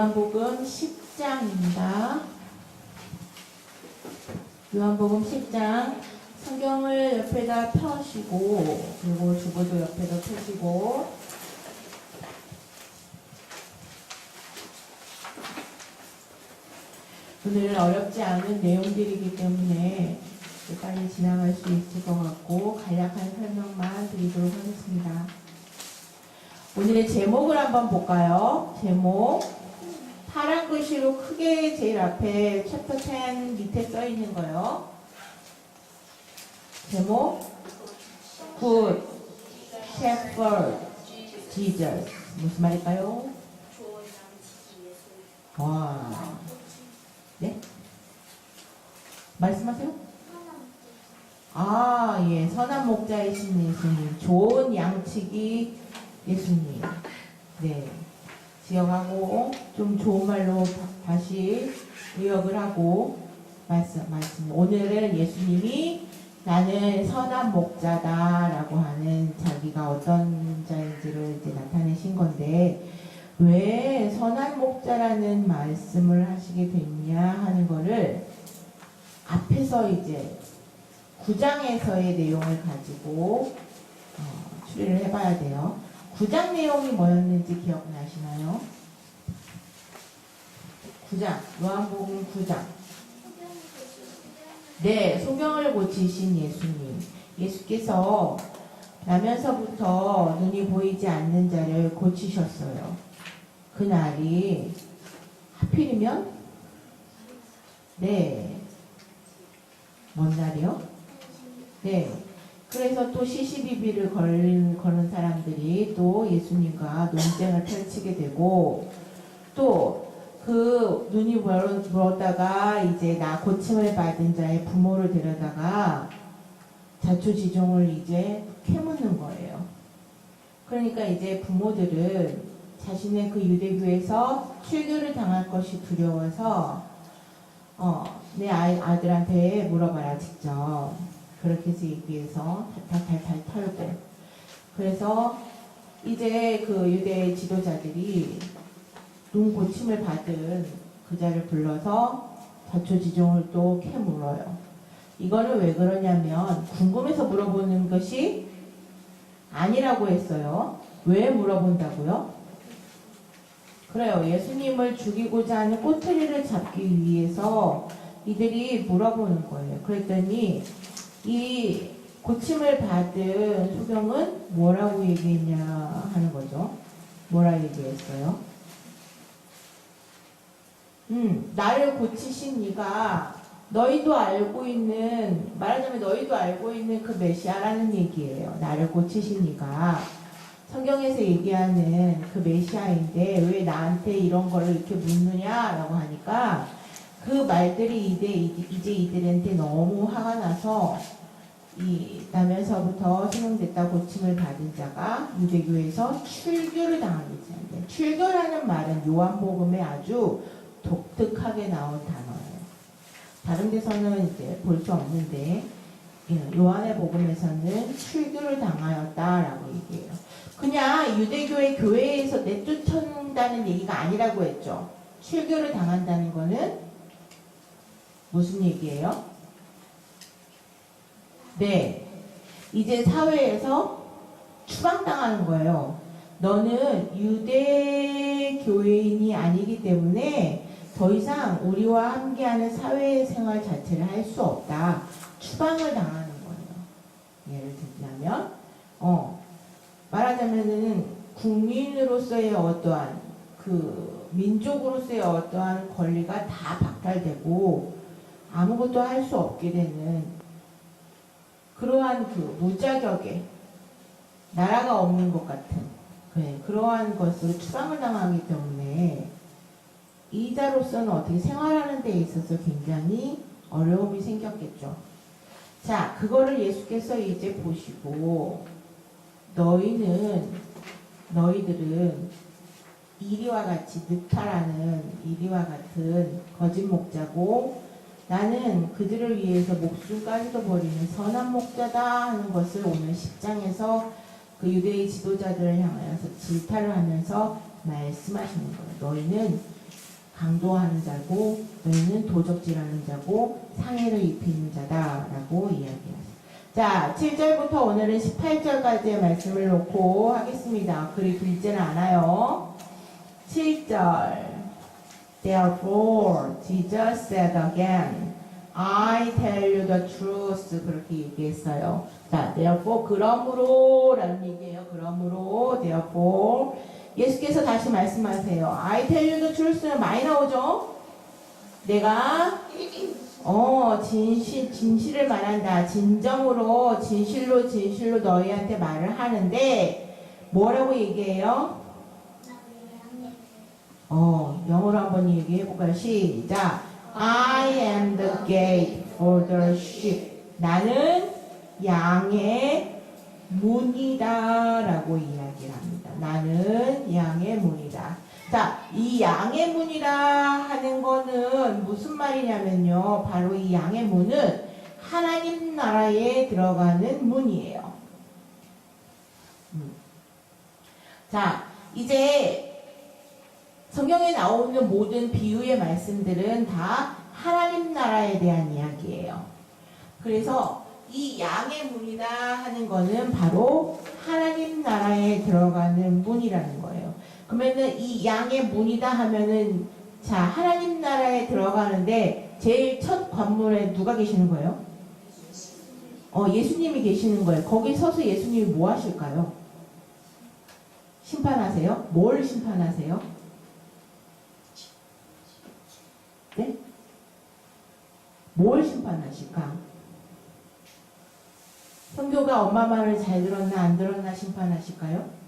요한복음 10장입니다. 요한복음 10장 성경을 옆에다 펴시고 그리고 주보도 옆에다 펴시고 오늘은 어렵지 않은 내용들이기 때문에 빨리 지나갈 수 있을 것 같고 간략한 설명만 드리도록 하겠습니다. 오늘의 제목을 한번 볼까요? 제목 파란 글씨로 크게 제일 앞에 챕터 10 밑에 써 있는 거요. 제목 Good Shepherd Jesus 무슨 말일까요? 와, 네? 말씀하세요? 아, 예, 선한 목자이신 예수님, 좋은 양치기 예수님. 네. 기억하고 좀 좋은 말로 다시 의역을 하고 말씀. 오늘은 예수님이 나는 선한 목자다라고 하는 자기가 어떤 자인지를 이제 나타내신 건데 왜 선한 목자라는 말씀을 하시게 됐냐 하는 거를 앞에서 이제 9장에서의 내용을 가지고 추리를 해봐야 돼요. 9장 내용이 뭐였는지 기억나시나요? 9장, 요한복음 9장. 네, 소경을 고치신 예수님. 예수께서 나면서부터 눈이 보이지 않는 자를 고치셨어요. 그날이 하필이면 네, 뭔 날이요? 네. 그래서 또 시시비비를 거는 사람들이 또 예수님과 논쟁을 펼치게 되고 또 그 눈이 멀었다가 이제 나 고침을 받은 자의 부모를 데려다가 자초지종을 이제 캐묻는 거예요. 그러니까 이제 부모들은 자신의 그 유대교에서 출교를 당할 것이 두려워서 내 아들한테 물어봐라 직접. 그렇게 해서 얘기해서 탈탈탈 털고 그래서 이제 그 유대 지도자들이 눈 고침을 받은 그 자를 불러서 자초지종을 또 캐물어요. 이거는 왜 그러냐면 궁금해서 물어보는 것이 아니라고 했어요. 왜 물어본다고요? 그래요. 예수님을 죽이고자 하는 꼬투리를 잡기 위해서 이들이 물어보는 거예요. 그랬더니 이 고침을 받은 소경은 뭐라고 얘기했냐 하는 거죠. 뭐라 얘기했어요? 나를 고치신 이가 너희도 알고 있는, 말하자면 너희도 알고 있는 그 메시아라는 얘기예요. 나를 고치신 이가 성경에서 얘기하는 그 메시아인데 왜 나한테 이런 걸 이렇게 묻느냐라고 하니까 그 말들이 이제 이들한테 너무 화가 나서 나면서부터 수능됐다 고침을 받은 자가 유대교에서 출교를 당하게 되는데 출교라는 말은 요한복음에 아주 독특하게 나온 단어예요. 다른 데서는 이제 볼 수 없는데 요한의 복음에서는 출교를 당하였다라고 얘기해요. 그냥 유대교의 교회에서 내쫓는다는 얘기가 아니라고 했죠. 출교를 당한다는 거는 무슨 얘기예요? 네, 이제 사회에서 추방당하는 거예요. 너는 유대 교회인이 아니기 때문에 더 이상 우리와 함께하는 사회생활 자체를 할 수 없다. 추방을 당하는 거예요. 예를 들자면, 말하자면은 국민으로서의 어떠한 그 민족으로서의 어떠한 권리가 다 박탈되고 아무것도 할 수 없게 되는 그러한 그 무자격의 나라가 없는 것 같은 그러한 것으로 추방을 당하기 때문에 이자로서는 어떻게 생활하는 데 있어서 굉장히 어려움이 생겼겠죠. 자, 그거를 예수께서 이제 보시고 너희들은 이리와 같이 늑타라는 이리와 같은 거짓 목자고 나는 그들을 위해서 목숨까지도 버리는 선한 목자다 하는 것을 오늘 10장에서 그 유대의 지도자들을 향하여서 질타를 하면서 말씀하시는 거예요. 너희는 강도하는 자고 너희는 도적질하는 자고 상해를 입히는 자다라고 이야기합니다. 자, 7절부터 오늘은 18절까지의 말씀을 놓고 하겠습니다. 그리 길지는 않아요. 7절. Therefore, Jesus said again, I tell you the truth. 그렇게 얘기했어요. 자, therefore, 그러므로 라는 얘기예요. 그러므로, therefore. 예수께서 다시 말씀하세요. I tell you the truth는 많이 나오죠? 내가 진실을 말한다. 진정으로, 진실로 너희한테 말을 하는데, 뭐라고 얘기해요? 영어로 한번 얘기해 볼까요? 시작. I am the gate for the sheep. 나는 양의 문이다. 라고 이야기를 합니다. 나는 양의 문이다. 자, 이 양의 문이라 하는 거는 무슨 말이냐면요. 바로 이 양의 문은 하나님 나라에 들어가는 문이에요. 자, 이제 성경에 나오는 모든 비유의 말씀들은 다 하나님 나라에 대한 이야기예요. 그래서 이 양의 문이다 하는 거는 바로 하나님 나라에 들어가는 문이라는 거예요. 그러면은 이 양의 문이다 하면은 자, 하나님 나라에 들어가는데 제일 첫 관문에 누가 계시는 거예요? 예수님이 계시는 거예요. 거기 서서 예수님이 뭐 하실까요? 심판하세요? 뭘 심판하세요? 네? 뭘 심판하실까? 성교가 엄마 말을 잘 들었나 안 들었나 심판하실까요?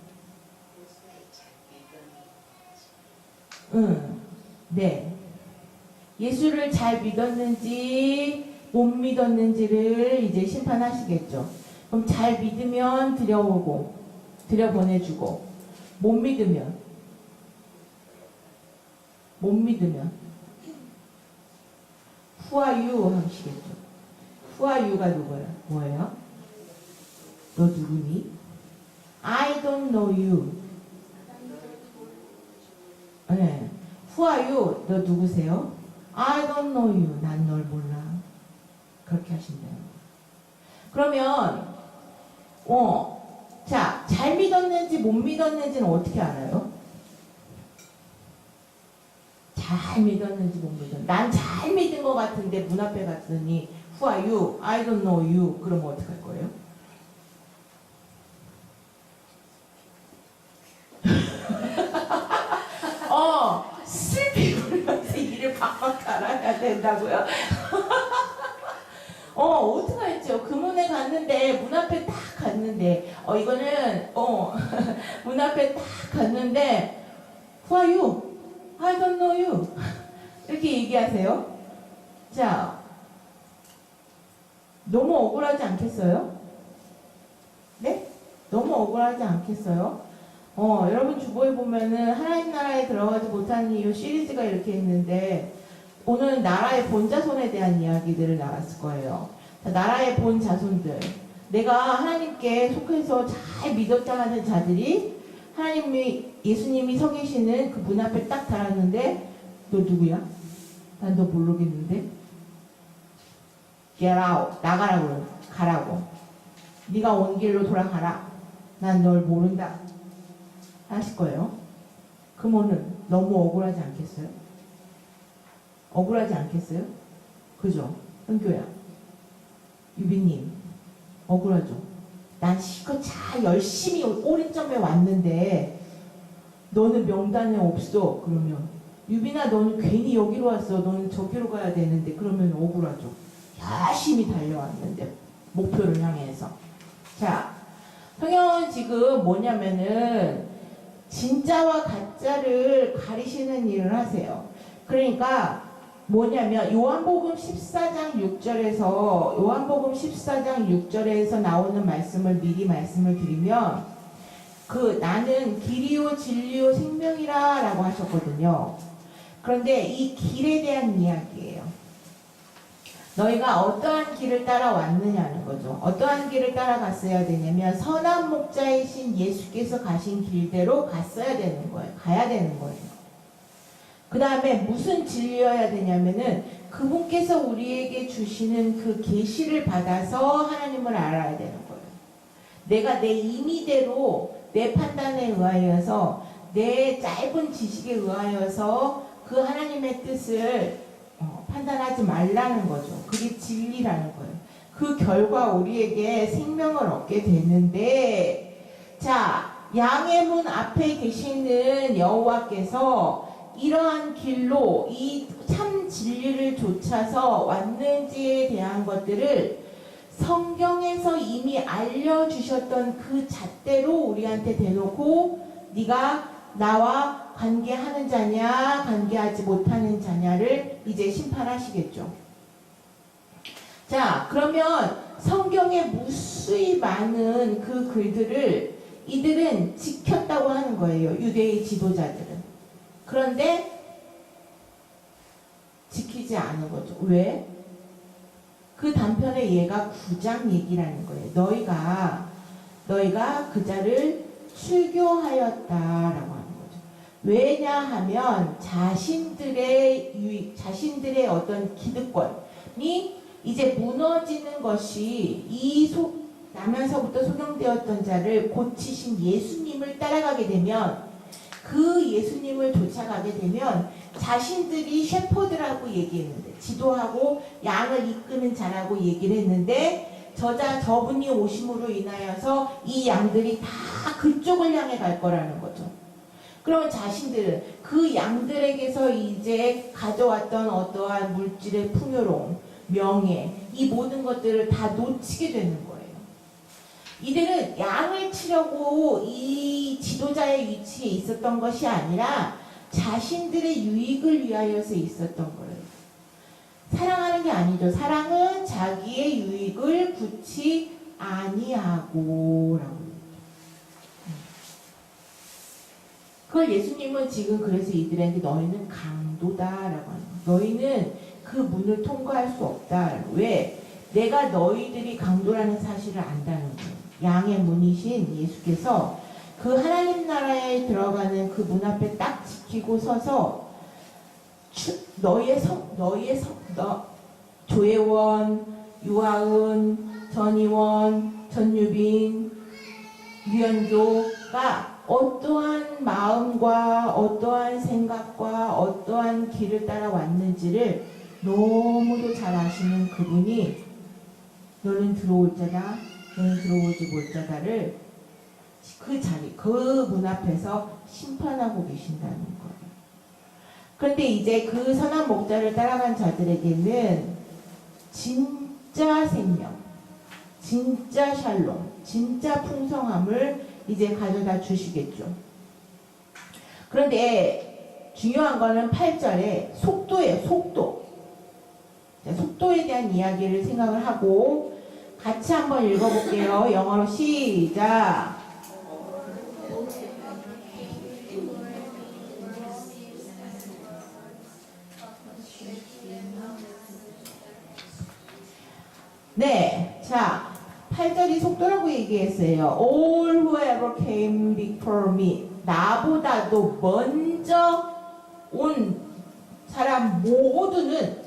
네. 예수를 잘 믿었는지 못 믿었는지를 이제 심판하시겠죠. 그럼 잘 믿으면 들여오고 들여보내주고 못 믿으면 Who are you? 하시겠죠. Who are you가 누구예요? 뭐예요? 너 누구니? I don't know you. 네. Who are you? 너 누구세요? I don't know you. 난 널 몰라. 그렇게 하신대요. 그러면 자, 잘 믿었는지 못 믿었는지는 어떻게 알아요? 잘 믿었는지 못 믿었는지. 난 잘 믿은 것 같은데 문 앞에 갔더니 Who are you? I don't know you. 그러면 어떡할 거예요? 슬피 울면서 이를 박박 갈아야 된다고요? 어떡하겠죠? 그 문에 갔는데, 문 앞에 딱 갔는데, 이거는, 문 앞에 딱 갔는데, Who are you? I don't know you. 이렇게 얘기하세요. 자, 너무 억울하지 않겠어요? 네? 너무 억울하지 않겠어요? 여러분 주보에 보면은 하나님 나라에 들어가지 못하는 이유 시리즈가 이렇게 있는데 오늘 나라의 본 자손에 대한 이야기들을 나왔을 거예요. 자, 나라의 본 자손들. 내가 하나님께 속해서 잘 믿었다 하는 자들이 예수님이 서 계시는 그 문 앞에 딱 달았는데 너 누구야? 난 너 모르겠는데? Get out. 나가라고. 가라고. 네가 온 길로 돌아가라. 난 널 모른다. 하실 거예요. 그러면은 너무 억울하지 않겠어요? 억울하지 않겠어요? 그죠? 은교야. 유빈님. 억울하죠? 난 실컷 잘 열심히 오른점에 왔는데 너는 명단에 없어. 그러면 유빈아 너는 괜히 여기로 왔어. 너는 저기로 가야 되는데 그러면 억울하죠. 열심히 달려왔는데 목표를 향해서. 자, 성경은 지금 뭐냐면은 진짜와 가짜를 가리시는 일을 하세요. 그러니까 뭐냐면 요한복음 14장 6절에서 나오는 말씀을 미리 말씀을 드리면 나는 길이요 진리요 생명이라 라고 하셨거든요. 그런데 이 길에 대한 이야기예요. 너희가 어떠한 길을 따라왔느냐는 거죠. 어떠한 길을 따라갔어야 되냐면 선한 목자이신 예수께서 가신 길대로 갔어야 되는 거예요. 가야 되는 거예요. 그 다음에 무슨 진리여야 되냐면은 그분께서 우리에게 주시는 그 계시를 받아서 하나님을 알아야 되는 거예요. 내가 내 임의대로 내 판단에 의하여서 내 짧은 지식에 의하여서 그 하나님의 뜻을 판단하지 말라는 거죠. 그게 진리라는 거예요. 그 결과 우리에게 생명을 얻게 되는데, 자, 양의 문 앞에 계시는 여호와께서 이러한 길로 이 참 진리를 좇아서 왔는지에 대한 것들을 성경에서 이미 알려주셨던 그 잣대로 우리한테 대놓고 네가 나와 관계하는 자냐 관계하지 못하는 자냐를 이제 심판하시겠죠. 자, 그러면 성경에 무수히 많은 그 글들을 이들은 지켰다고 하는 거예요. 유대의 지도자들은. 그런데 지키지 않은 거죠. 왜? 그 단편의 예가 9장 얘기라는 거예요. 너희가 그 자를 출교하였다라고 하는 거죠. 왜냐하면 자신들의 유익, 자신들의 어떤 기득권이 이제 무너지는 것이 나면서부터 소경되었던 자를 고치신 예수님을 따라가게 되면, 그 예수님을 쫓아가게 되면 자신들이 셰퍼드라고 얘기했는데, 지도하고 양을 이끄는 자라고 얘기를 했는데, 저분이 오심으로 인하여서 이 양들이 다 그쪽을 향해 갈 거라는 거죠. 그러면 자신들은 그 양들에게서 이제 가져왔던 어떠한 물질의 풍요로움, 명예, 이 모든 것들을 다 놓치게 되는 거예요. 이들은 양을 치려고 이 지도자의 위치에 있었던 것이 아니라 자신들의 유익을 위하여서 있었던 거예요. 사랑하는 게 아니죠. 사랑은 자기의 유익을 굳이 아니하고 라고. 그걸 예수님은 지금 그래서 이들에게 너희는 강도다라고 하는 거예요. 너희는 그 문을 통과할 수 없다. 왜? 내가 너희들이 강도라는 사실을 안다는 거예요. 양의 문이신 예수께서 그 하나님 나라에 들어가는 그 문 앞에 딱 지키고 서서 조혜원, 유아은, 전희원, 전유빈, 유연조가 어떠한 마음과 어떠한 생각과 어떠한 길을 따라왔는지를 너무도 잘 아시는 그분이 너는 들어올 자다, 너는 들어오지 못 자다를 그 자리, 그 문 앞에서 심판하고 계신다는 거예요. 그런데 이제 그 선한 목자를 따라간 자들에게는 진짜 생명, 진짜 샬롬, 진짜 풍성함을 이제 가져다 주시겠죠. 그런데 중요한 거는 8절에 속도예요. 속도. 속도에 대한 이야기를 생각을 하고 같이 한번 읽어볼게요. 영어로 시작. 네, 자, 8절이 속도라고 얘기했어요. All who ever came before me. 나보다도 먼저 온 사람 모두는,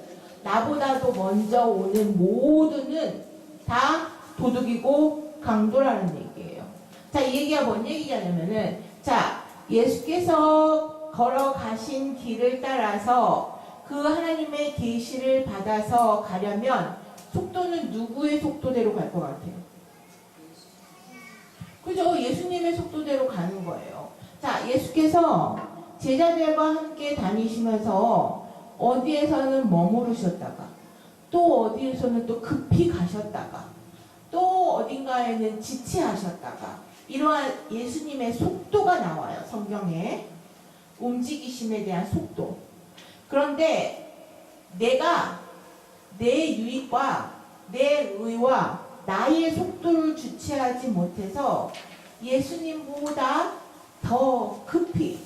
나보다도 먼저 오는 모두는 다 도둑이고 강도라는 얘기예요. 자, 이 얘기가 뭔 얘기냐면은, 자, 예수께서 걸어가신 길을 따라서 그 하나님의 계시를 받아서 가려면 속도는 누구의 속도대로 갈 것 같아요? 그죠? 예수님의 속도대로 가는 거예요. 자, 예수께서 제자들과 함께 다니시면서 어디에서는 머무르셨다가 또 어디에서는 또 급히 가셨다가 또 어딘가에는 지체하셨다가 이러한 예수님의 속도가 나와요. 성경에. 움직이심에 대한 속도. 그런데 내가 내 유익과 내 의와 나의 속도를 주체하지 못해서 예수님보다 더 급히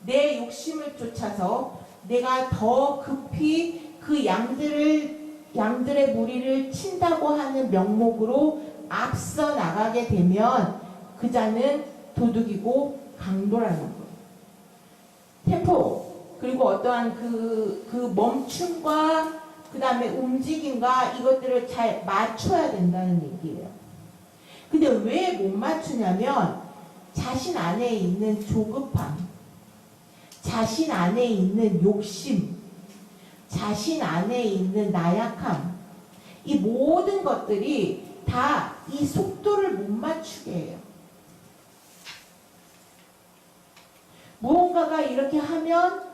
내 욕심을 쫓아서 내가 더 급히 그 양들의 무리를 친다고 하는 명목으로 앞서 나가게 되면 그 자는 도둑이고 강도라는 거예요. 템포. 그리고 어떠한 그 멈춤과 그 다음에 움직임과 이것들을 잘 맞춰야 된다는 얘기예요. 근데 왜 못 맞추냐면 자신 안에 있는 조급함, 자신 안에 있는 욕심, 자신 안에 있는 나약함, 이 모든 것들이 다 이 속도를 못 맞추게 해요. 무언가가 이렇게 하면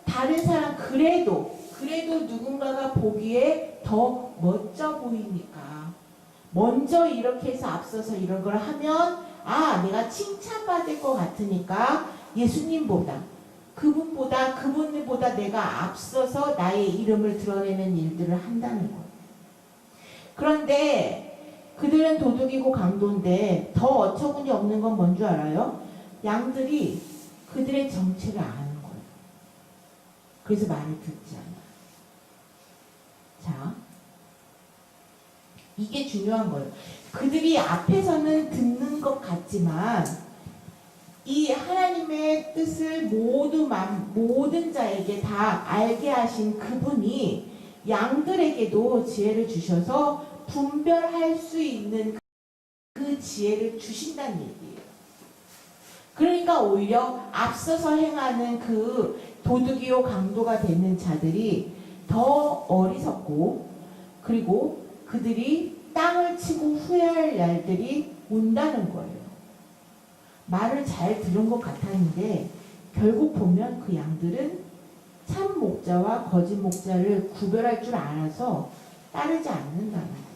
다른 사람 그래도 누군가가 보기에 더 멋져 보이니까 먼저 이렇게 해서 앞서서 이런 걸 하면 내가 칭찬받을 것 같으니까 예수님보다 그분보다 내가 앞서서 나의 이름을 드러내는 일들을 한다는 거예요. 그런데 그들은 도둑이고 강도인데 더 어처구니 없는 건 뭔 줄 알아요? 양들이 그들의 정체를 아는 거예요. 그래서 말을 듣지 않아요. 자, 이게 중요한 거예요. 그들이 앞에서는 듣는 것 같지만 이 하나님의 뜻을 모든 자에게 다 알게 하신 그분이 양들에게도 지혜를 주셔서 분별할 수 있는 그 지혜를 주신다는 얘기예요. 그러니까 오히려 앞서서 행하는 그 도둑이요 강도가 되는 자들이 더 어리석고 그리고 그들이 땅을 치고 후회할 날들이 온다는 거예요. 말을 잘 들은 것 같았는데 결국 보면 그 양들은 참 목자와 거짓 목자를 구별할 줄 알아서 따르지 않는다는 거예요.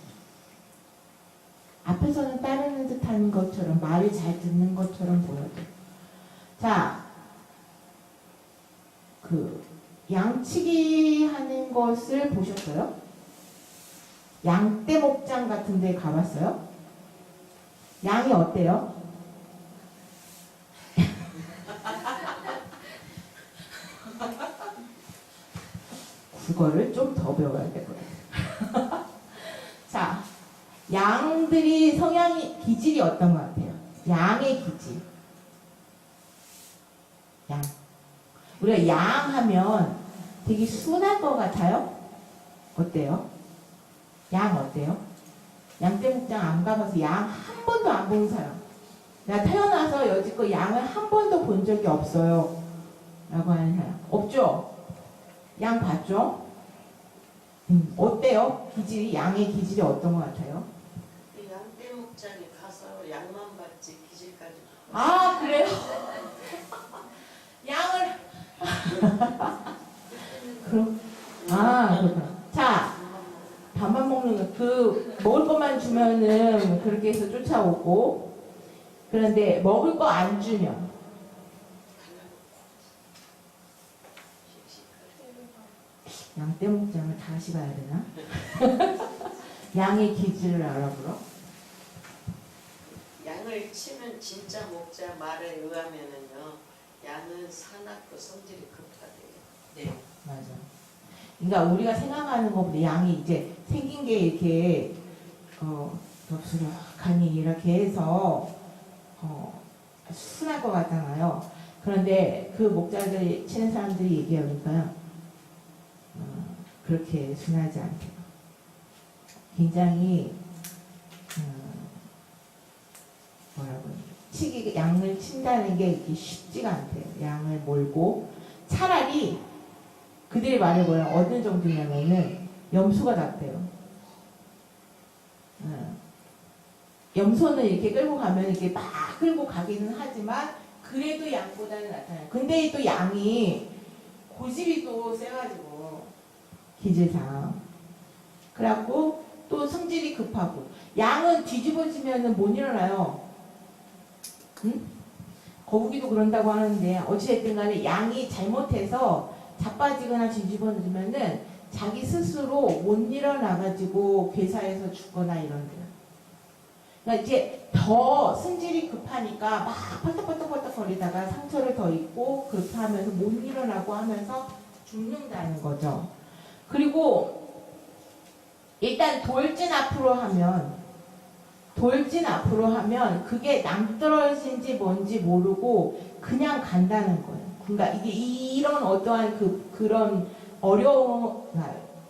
앞에서는 따르는 듯한 것처럼 말을 잘 듣는 것처럼 보여도 자, 그 양치기 하는 것을 보셨어요? 양떼 목장 같은 데 가봤어요? 양이 어때요? 국어를 좀 더 배워야 될 거예요. 자, 양들이 기질이 어떤 것 같아요? 양의 기질. 양. 우리가 양 하면 되게 순할 것 같아요? 어때요? 양 어때요? 양떼목장 안 가봐서 양 한 번도 안 본 사람. 내가 태어나서 여지껏 양을 한 번도 본 적이 없어요. 라고 하는 사람. 없죠? 양 봤죠? 어때요? 양의 기질이 어떤 것 같아요? 양떼목장에 가서 양만 봤지 기질까지. 그래요? 양을 그렇구나. 자, 밥만 먹는 거, 먹을 것만 주면은 그렇게 해서 쫓아오고, 그런데 먹을 거 안 주면 양떼목장을 다시 가야 되나? 양의 기질을 알아보러. 양을 치면 진짜 목자 말에 의하면은요, 양은 사납고 성질이 급하대요. 네, 맞아. 그러니까 우리가 생각하는 것보다 양이 이제 생긴 게 이렇게 덥수룩하니 이렇게 해서 순할 것 같잖아요. 그런데 그 목자들 치는 사람들이 얘기하니까 그렇게 순하지 않대요. 굉장히 양을 친다는 게 이렇게 쉽지가 않대요. 양을 몰고 차라리 그들이 말해보면 어느 정도냐면은 염소가 낫대요. 염소는 이렇게 끌고 가면 이렇게 막 끌고 가기는 하지만 그래도 양보다는 낫잖아요. 근데 또 양이 고집이 또 세가지고 기질상 그래갖고 또 성질이 급하고 양은 뒤집어지면은 못 일어나요. 응? 거북이도 그런다고 하는데 어찌됐든 간에 양이 잘못해서 자빠지거나 뒤집어지면은 자기 스스로 못 일어나가지고 괴사해서 죽거나 이런대요. 그러니까 이제 더 승질이 급하니까 막 펄떡펄떡 거리다가 상처를 더 입고 그렇게 하면서 못 일어나고 하면서 죽는다는 거죠. 그리고 일단 돌진 앞으로 하면 그게 낭떠러진지 뭔지 모르고 그냥 간다는 거예요. 그러니까 이게 이런 어떠한 그런 어려운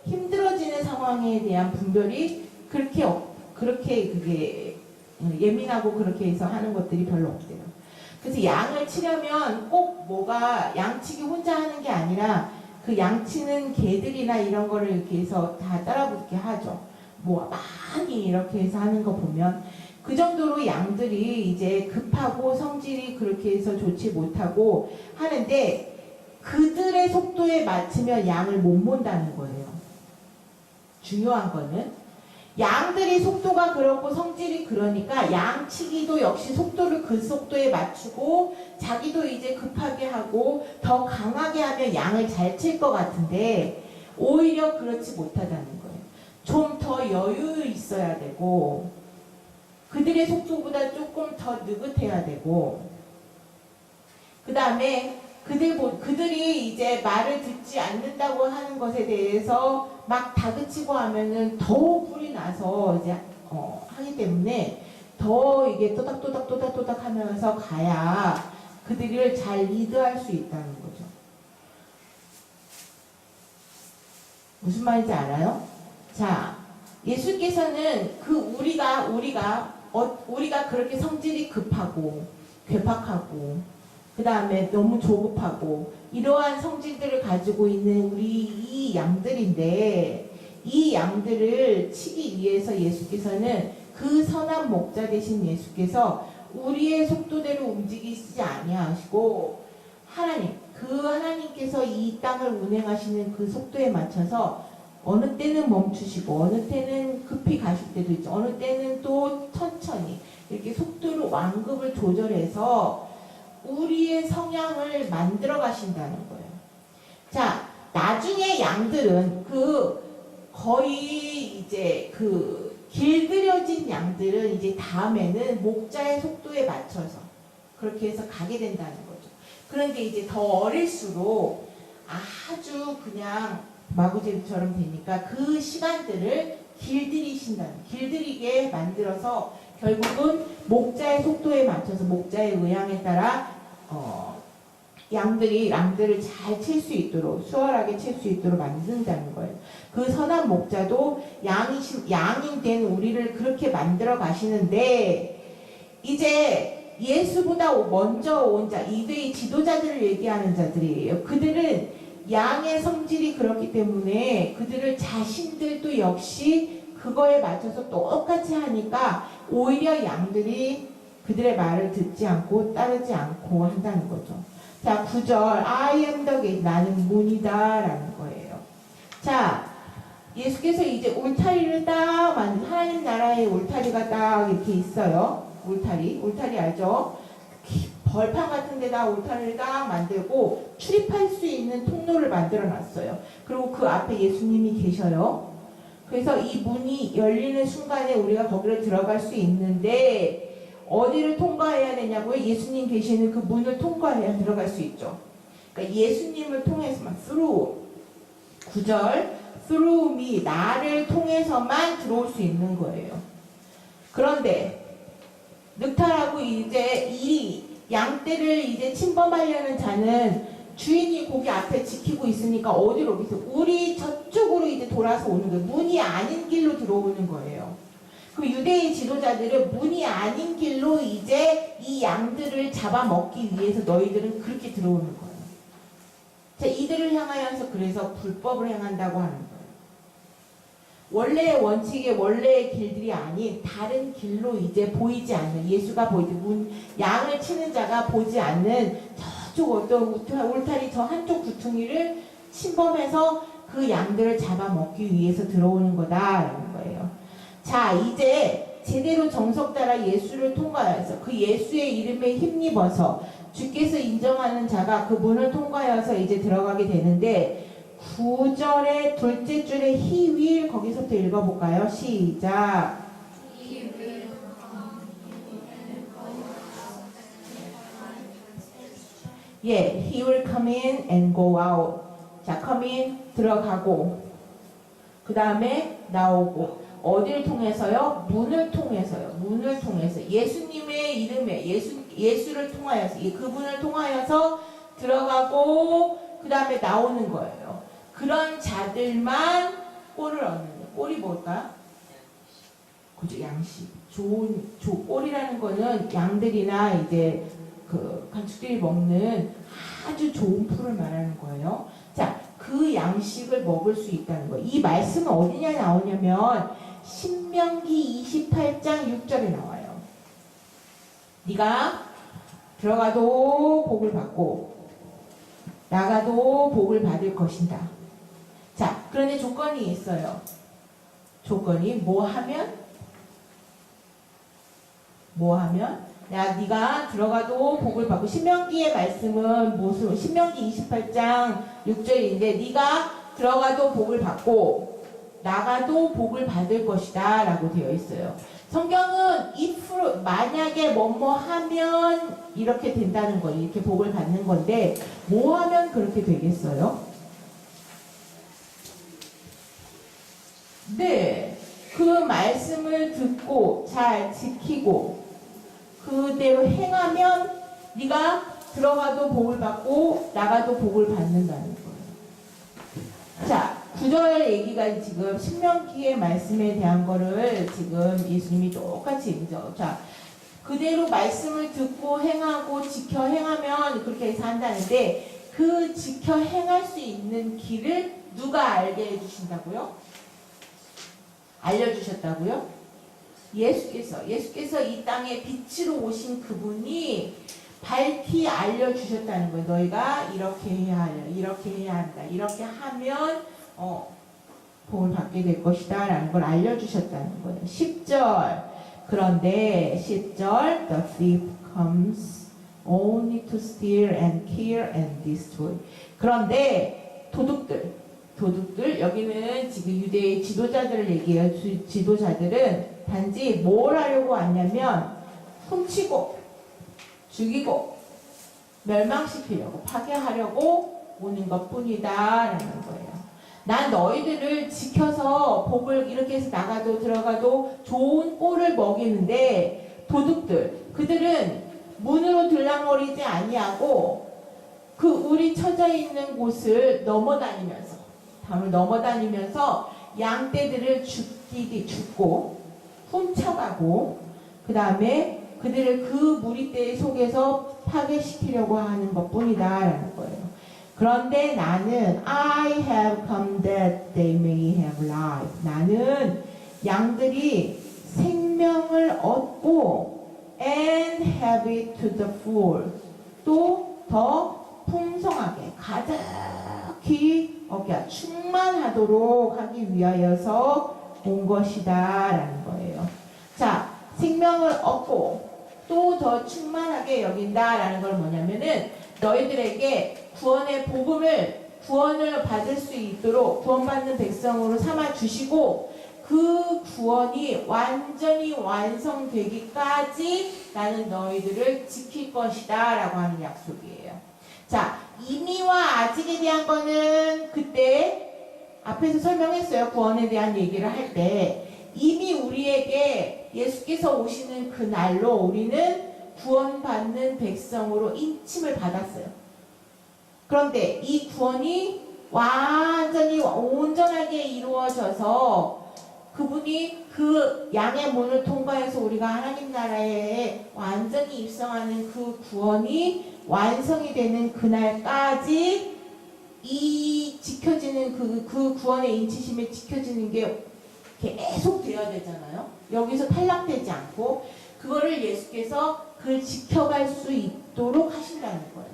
힘들어지는 상황에 대한 분별이 그렇게 그게 예민하고 그렇게 해서 하는 것들이 별로 없대요. 그래서 양을 치려면 꼭 뭐가 양치기 혼자 하는 게 아니라 그 양치는 개들이나 이런 거를 이렇게 해서 다 따라붙게 하죠. 뭐 많이 이렇게 해서 하는 거 보면 그 정도로 양들이 이제 급하고 성질이 그렇게 해서 좋지 못하고 하는데 그들의 속도에 맞추면 양을 못 mon다는 거예요. 중요한 거는 양들이 속도가 그렇고 성질이 그러니까 양치기도 역시 속도를 그 속도에 맞추고 자기도 이제 급하게 하고 더 강하게 하면 양을 잘 칠 것 같은데 오히려 그렇지 못하다는 거예요. 좀 더 여유 있어야 되고 그들의 속도보다 조금 더 느긋해야 되고 그 다음에 그들이 이제 말을 듣지 않는다고 하는 것에 대해서 막 다그치고 하면은 더 불이 나서 이제 하기 때문에 더 이게 또닥또닥 하면서 가야 그들을 잘 리드할 수 있다는 거죠. 무슨 말인지 알아요? 자, 예수께서는 우리가 그렇게 성질이 급하고 괴팍하고 그 다음에 너무 조급하고 이러한 성질들을 가지고 있는 우리 이 양들인데 이 양들을 치기 위해서 예수께서는 그 선한 목자 되신 예수께서 우리의 속도대로 움직이시지 아니하시고 하나님께서 이 땅을 운행하시는 그 속도에 맞춰서 어느 때는 멈추시고 어느 때는 급히 가실 때도 있죠. 어느 때는 또 천천히 이렇게 속도를 완급을 조절해서 우리의 성향을 만들어 가신다는 거예요. 자, 나중에 양들은 거의 이제 길들여진 양들은 이제 다음에는 목자의 속도에 맞춰서 그렇게 해서 가게 된다는 거죠. 그런데 이제 더 어릴수록 아주 그냥 마구제비처럼 되니까 그 시간들을 길들이게 만들어서 결국은 목자의 속도에 맞춰서 목자의 의향에 따라 양들을 잘 칠 수 있도록 수월하게 칠 수 있도록 만든다는 거예요. 그 선한 목자도 양이 된 우리를 그렇게 만들어 가시는데 이제 예수보다 먼저 온 자, 이들이 지도자들을 얘기하는 자들이에요. 그들은 양의 성질이 그렇기 때문에 그들을 자신들도 역시 그거에 맞춰서 똑같이 하니까 오히려 양들이 그들의 말을 듣지 않고 따르지 않고 한다는 거죠. 자, 9절 I am the gate, 나는 문이다 라는 거예요. 자, 예수께서 이제 울타리를 딱 하나님 나라의 울타리가 딱 이렇게 있어요. 울타리 알죠? 벌판 같은 데다 울타리를 딱 만들고 출입할 수 있는 통로를 만들어 놨어요. 그리고 그 앞에 예수님이 계셔요. 그래서 이 문이 열리는 순간에 우리가 거기를 들어갈 수 있는데 어디를 통과해야 되냐고요? 예수님 계시는 그 문을 통과해야 들어갈 수 있죠. 그러니까 예수님을 통해서만 through 9절 through me 나를 통해서만 들어올 수 있는 거예요. 그런데 늑탈하고 이제 이 양떼를 이제 침범하려는 자는 주인이 거기 앞에 지키고 있으니까 어디로 오겠어요? 우리 저쪽으로 이제 돌아서 오는 거예요. 문이 아닌 길로 들어오는 거예요. 그럼 유대인 지도자들은 문이 아닌 길로 이제 이 양들을 잡아먹기 위해서 너희들은 그렇게 들어오는 거예요. 자, 이들을 향하여서 그래서 불법을 행한다고 하는 거예요. 원래의 원칙의 원래의 길들이 아닌 다른 길로 이제 보이지 않는 예수가 양을 치는 자가 보지 않는 저쪽 어떤 울타리 저 한쪽 구퉁이를 침범해서 그 양들을 잡아먹기 위해서 들어오는 거다라는 거예요. 자, 이제 제대로 정석 따라 예수를 통과해서 그 예수의 이름에 힘입어서 주께서 인정하는 자가 그 문을 통과해서 이제 들어가게 되는데 9절의 둘째 줄에 he will 거기서부터 읽어볼까요? 시작. 예, he will come in and go out. 자, come in 들어가고 그 다음에 나오고 어디를 통해서요? 문을 통해서요. 예수님의 이름에 예수를 통하여서 그분을 통하여서 들어가고 그 다음에 나오는 거예요. 그런 자들만 꼴을 얻는 거예요. 꼴이 뭘까? 그죠, 양식. 꼴이라는 거는 양들이나 이제 그 가축들이 먹는 아주 좋은 풀을 말하는 거예요. 자, 그 양식을 먹을 수 있다는 거예요. 이 말씀은 어디냐 나오냐면 신명기 28장 6절에 나와요. 네가 들어가도 복을 받고 나가도 복을 받을 것이다. 자, 그런데 조건이 있어요. 조건이 뭐 하면? 네가 들어가도 복을 받고 신명기의 말씀은 무슨 신명기 28장 6절인데 네가 들어가도 복을 받고 나가도 복을 받을 것이다 라고 되어 있어요. 성경은 if 만약에 뭐뭐 하면 이렇게 된다는 거예요. 이렇게 복을 받는 건데 뭐 하면 그렇게 되겠어요? 네, 그 말씀을 듣고 잘 지키고 그대로 행하면 네가 들어가도 복을 받고 나가도 복을 받는다는 거예요. 자, 9절 얘기가 지금 신명기의 말씀에 대한 거를 지금 예수님이 똑같이 얘기죠. 자, 그대로 말씀을 듣고 행하고 지켜 행하면 그렇게 해서 한다는데 그 지켜 행할 수 있는 길을 누가 알게 해주신다고요? 알려주셨다고요? 예수께서 이 땅에 빛으로 오신 그분이 밝히 알려주셨다는 거예요. 너희가 이렇게 해야 하려, 이렇게 해야 한다. 이렇게 하면 복을 받게 될 것이다 라는 걸 알려주셨다는 거예요. 10절 그런데 10절 The thief comes only to steal and kill and destroy. 그런데 도둑들 여기는 지금 유대의 지도자들을 얘기해요. 지도자들은 단지 뭘 하려고 왔냐면 훔치고 죽이고 멸망시키려고 파괴하려고 오는 것뿐이다 라는 거예요. 난 너희들을 지켜서 복을 이렇게 해서 나가도 들어가도 좋은 꼴을 먹이는데 도둑들 그들은 문으로 들락거리지 아니하고 그 우리 처져 있는 곳을 넘어다니면서 담을 넘어다니면서 양떼들을 죽고 훔쳐가고 그 다음에 그들을 그 무리떼 속에서 파괴시키려고 하는 것뿐이다 라는 거예요. 그런데 나는 I have come that they may have life. 나는 양들이 생명을 얻고 and have it to the full. 또 더 풍성하게 가득히 충만하도록 하기 위하여서 온 것이다 라는 거예요. 자, 생명을 얻고 또 더 충만하게 여긴다 라는 걸 뭐냐면은 너희들에게 구원을 받을 수 있도록 구원받는 백성으로 삼아 주시고 그 구원이 완전히 완성되기까지 나는 너희들을 지킬 것이다 라고 하는 약속이에요. 자, 이미와 아직에 대한 거는 그때 앞에서 설명했어요. 구원에 대한 얘기를 할 때 이미 우리에게 예수께서 오시는 그날로 우리는 구원받는 백성으로 인침을 받았어요. 그런데 이 구원이 완전히 온전하게 이루어져서 그분이 그 양의 문을 통과해서 우리가 하나님 나라에 완전히 입성하는 그 구원이 완성이 되는 그날까지 이 지켜지는 그 구원의 인치심이 지켜지는 게 계속 되어야 되잖아요. 여기서 탈락되지 않고 그거를 예수께서 그걸 지켜갈 수 있도록 하신다는 거예요.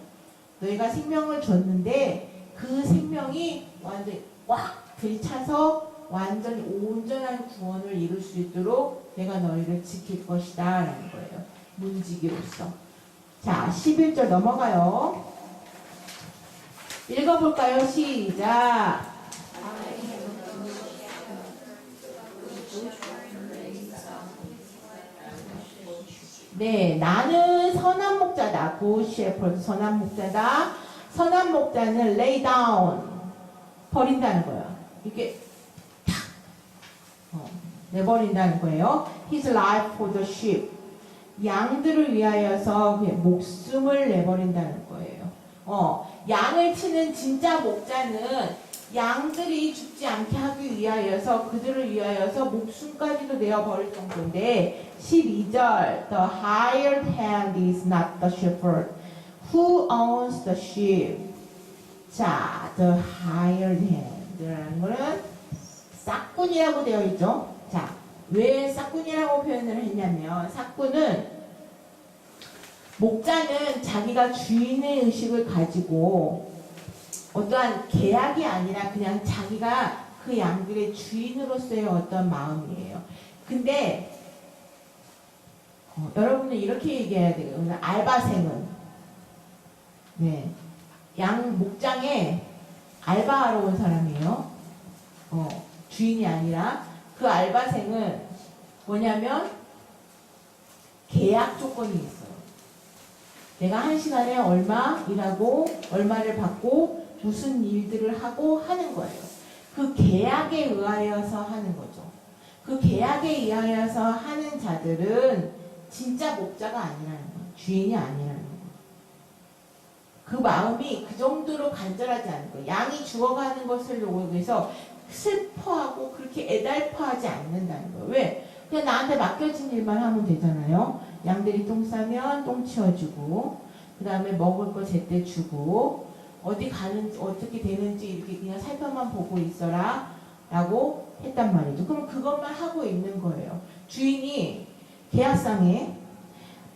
너희가 생명을 줬는데 그 생명이 완전히 꽉 들이차서 완전히 온전한 구원을 이룰 수 있도록 내가 너희를 지킬 것이다 라는 거예요. 문지기로서. 자, 11절 넘어가요. 읽어볼까요? 시작. 네, 나는 선한 목자다. Good shepherd, 선한 목자다. 선한 목자는 lay down, 버린다는 거예요. 이렇게 탁 내버린다는 거예요. His life for the sheep. 양들을 위하여서 그냥 목숨을 내버린다는 거예요. 양을 치는 진짜 목자는 양들이 죽지 않게 하기 위하여서 그들을 위하여서 목숨까지도 내어버릴 정도인데 12절 The hired hand is not the shepherd who owns the sheep. 자, the hired hand라는 거는 싹꾼이라고 되어 있죠. 자, 왜 싹꾼이라고 표현을 했냐면 싹꾼은 목자는 자기가 주인의 의식을 가지고 어떠한 계약이 아니라 그냥 자기가 그 양들의 주인으로서의 어떤 마음이에요. 근데 여러분은 이렇게 얘기해야 돼요. 알바생은 양 목장에 알바하러 온 사람이에요. 주인이 아니라 그 알바생은 뭐냐면 계약 조건이 있어요. 내가 한 시간에 얼마 일하고 얼마를 받고 무슨 일들을 하고 하는 거예요. 그 계약에 의하여서 하는 거죠. 그 계약에 의하여서 하는 자들은 진짜 목자가 아니라는 거예요. 주인이 아니라는 거예요. 그 마음이 그 정도로 간절하지 않은 거예요. 양이 죽어가는 것을 위해서 슬퍼하고 그렇게 애달퍼하지 않는다는 거예요. 왜? 그냥 나한테 맡겨진 일만 하면 되잖아요. 양들이 똥 싸면 똥 치워주고 그 다음에 먹을 거 제때 주고 어디 가는지 어떻게 되는지 이렇게 그냥 살펴만 보고 있어라 라고 했단 말이죠. 그럼 그것만 하고 있는 거예요. 주인이 계약상에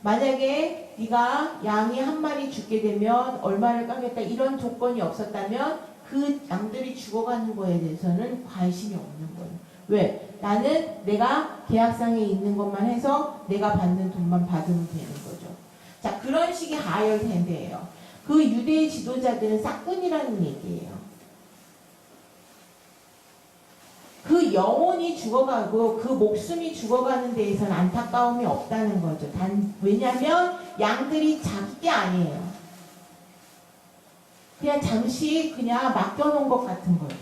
만약에 네가 양이 한 마리 죽게 되면 얼마를 까겠다 이런 조건이 없었다면 그 양들이 죽어가는 거에 대해서는 관심이 없는 거예요. 왜? 나는 내가 계약상에 있는 것만 해서 내가 받는 돈만 받으면 되는 거죠. 자, 그런 식의 하이어드 핸드예요. 그 유대의 지도자들은 싹꾼이라는 얘기예요. 그 영혼이 죽어가고 그 목숨이 죽어가는 데에서는 안타까움이 없다는 거죠. 왜냐하면 양들이 자기 게 아니에요. 그냥 잠시 그냥 맡겨놓은 것 같은 거죠.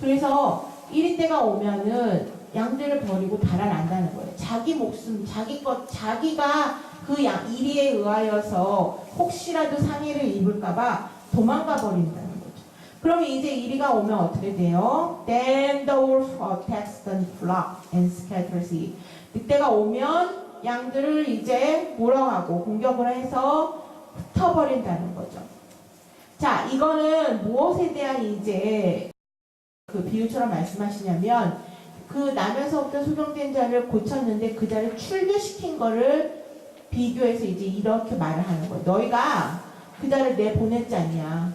그래서 이리 때가 오면은 양들을 버리고 달아난다는 거예요. 자기 목숨, 자기 것, 자기가 그 이리에 의하여서 혹시라도 상해를 입을까봐 도망가 버린다는 거죠. 그럼 이제 이리가 오면 어떻게 돼요? Then the wolf attacks the flock and scatters it. 그때가 오면 양들을 이제 몰아가고 공격을 해서 흩어버린다는 거죠. 자, 이거는 무엇에 대한 이제 그 비유처럼 말씀하시냐면 그 나면서부터 소경된 자를 고쳤는데 그 자를 출교시킨 거를 비교해서 이제 이렇게 말을 하는 거예요. 너희가 그 자를 내보냈지 않냐.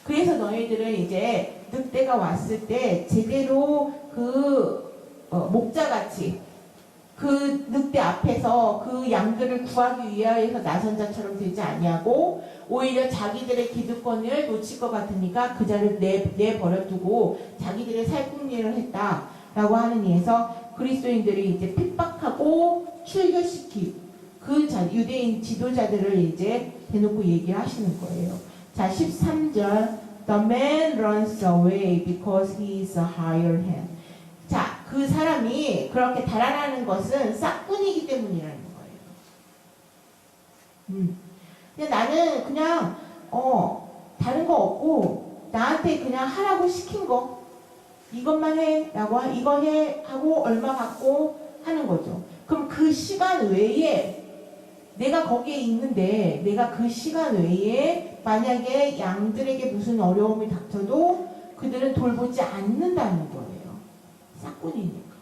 그래서 너희들은 이제 늑대가 왔을 때 제대로 목자같이 그 늑대 앞에서 그 양들을 구하기 위하여서 나선 자처럼 되지 아니하고 오히려 자기들의 기득권을 놓칠 것 같으니까 그 자를 내버려두고 자기들의 살궁리를 했다라고 하는 이에서 그리스도인들이 이제 핍박하고 출교시키고 유대인 지도자들을 이제 대놓고 얘기를 하시는 거예요. 자, 13절 The man runs away because he is a hired hand. 자, 그 사람이 그렇게 달아나는 것은 싹꾼이기 때문이라는 거예요. 그냥 나는 그냥 다른 거 없고 나한테 그냥 하라고 시킨 거 이것만 해 라고 이거 해 하고 얼마 받고 하는 거죠. 그럼 그 시간 외에 내가 거기에 있는데 내가 그 시간 외에 만약에 양들에게 무슨 어려움이 닥쳐도 그들은 돌보지 않는다는 거예요. 싹꾼이니까.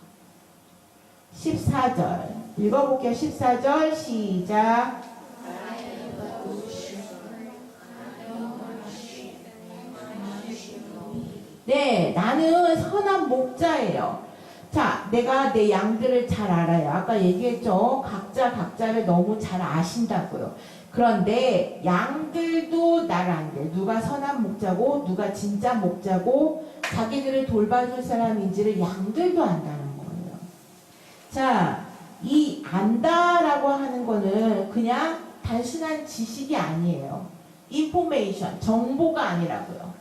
14절 읽어볼게요. 14절 시작. 네, 나는 선한 목자예요. 자, 내가 내 양들을 잘 알아요. 아까 얘기했죠. 각자 각자를 너무 잘 아신다고요. 그런데 양들도 나를 안돼. 누가 선한 목자고 누가 진짜 목자고 자기들을 돌봐줄 사람인지를 양들도 안다는 거예요. 자, 이 안다라고 하는 거는 그냥 단순한 지식이 아니에요. 인포메이션, 정보가 아니라고요.